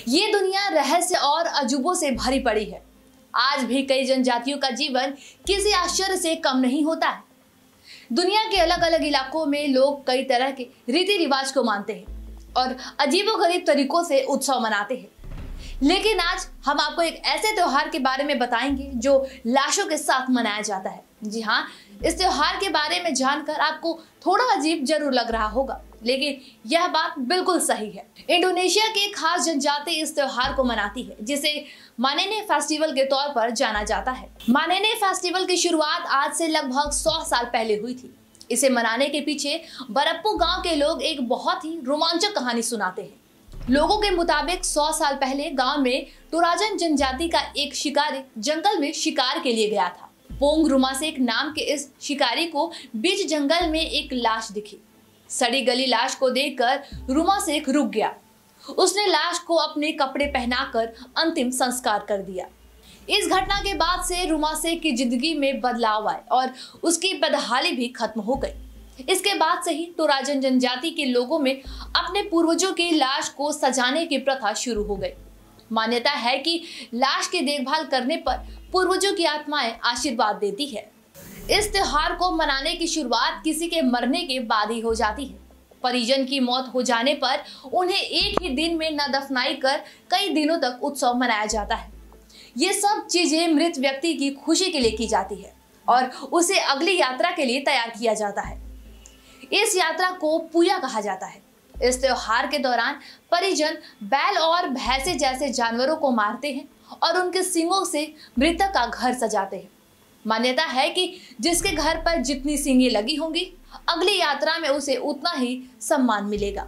ये दुनिया रहस्य और अजूबों से भरी पड़ी है। आज भी कई जनजातियों का जीवन किसी आश्चर्य से कम नहीं होता है। दुनिया के अलग अलग इलाकों में लोग कई तरह के रीति रिवाज को मानते हैं और अजीबोगरीब तरीकों से उत्सव मनाते हैं। लेकिन आज हम आपको एक ऐसे त्योहार के बारे में बताएंगे जो लाशों के साथ मनाया जाता है। जी हाँ, इस त्योहार के बारे में जानकर आपको थोड़ा अजीब जरूर लग रहा होगा, लेकिन यह बात बिल्कुल सही है। इंडोनेशिया की एक खास जनजाति इस त्योहार को मनाती है, जिसे मानेने फेस्टिवल के तौर पर जाना जाता है। मानेने फेस्टिवल की शुरुआत आज से लगभग 100 साल पहले हुई थी। इसे मनाने के पीछे बरप्पू गांव के लोग एक बहुत ही रोमांचक कहानी सुनाते हैं। लोगों के मुताबिक 100 साल पहले गांव में टोराजन जनजाति का एक शिकारी जंगल में शिकार के लिए गया था। पोंग रुमासेक नाम के इस शिकारी को बीच जंगल में एक लाश दिखी। सड़ी गली लाश को देखकर रुमासेक रुक गया। उसने लाश को अपने कपड़े पहनाकर अंतिम संस्कार कर दिया। इस घटना के बाद से रुमासेक की जिंदगी में बदलाव आए और उसकी बदहाली भी खत्म हो गई। इसके बाद से ही टोराजन जनजाति के लोगों में अपने पूर्वजों की लाश को सजाने की प्रथा शुरू हो गई। मान्यता है कि लाश की देखभाल करने पर पूर्वजों की आत्माएं आशीर्वाद देती है। इस त्योहार को मनाने की शुरुआत किसी के मरने के बाद ही हो जाती है। परिजन की मौत हो जाने पर उन्हें एक ही दिन में न दफनाई कर कई दिनों तक उत्सव मनाया जाता है। ये सब चीजें मृत व्यक्ति की खुशी के लिए की जाती है और उसे अगली यात्रा के लिए तैयार किया जाता है। इस यात्रा को पूया कहा जाता है। इस त्योहार के दौरान परिजन बैल और भैंसे जैसे जानवरों को मारते हैं और उनके सींगों से मृतक का घर सजाते हैं। मान्यता है कि जिसके घर पर जितनी सींगें लगी होंगी, अगली यात्रा में उसे उतना ही सम्मान मिलेगा।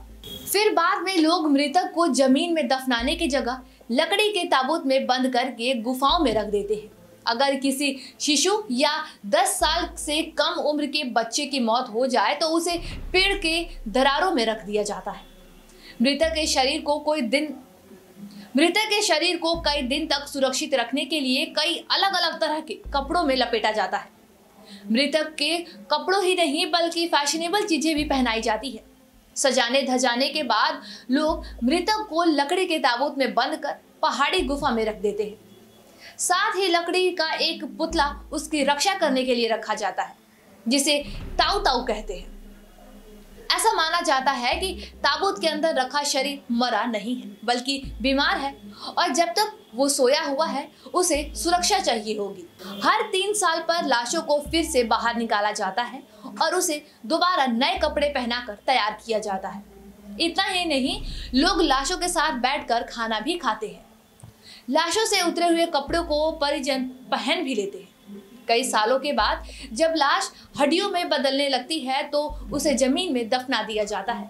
फिर बाद में लोग मृतक को जमीन में दफनाने की जगह लकड़ी के ताबूत में बंद करके गुफाओं में रख देते हैं। अगर किसी शिशु या 10 साल से कम उम्र के बच्चे की मौत हो जाए तो उसे पेड़ के दरारों में रख दिया जाता है। मृतक के शरीर को कई दिन तक सुरक्षित रखने के लिए कई अलग अलग तरह के कपड़ों में लपेटा जाता है। मृतक के कपड़ों ही नहीं बल्कि फैशनेबल चीजें भी पहनाई जाती है। सजाने धजाने के बाद लोग मृतक को लकड़ी के ताबूत में बंद कर पहाड़ी गुफा में रख देते हैं। साथ ही लकड़ी का एक पुतला उसकी रक्षा करने के लिए रखा जाता है, जिसे ताऊ ताऊ कहते हैं। ऐसा माना जाता है कि ताबूत के अंदर रखा शरीर मरा नहीं है बल्कि बीमार है और जब तक वो सोया हुआ है उसे सुरक्षा चाहिए होगी। हर 3 साल पर लाशों को फिर से बाहर निकाला जाता है और उसे दोबारा नए कपड़े पहनाकर तैयार किया जाता है। इतना ही नहीं, लोग लाशों के साथ बैठकर खाना भी खाते हैं। लाशों से उतरे हुए कपड़ों को परिजन पहन भी लेते हैं। कई सालों के बाद जब लाश हड्डियों में बदलने लगती है तो उसे जमीन में दफना दिया जाता है।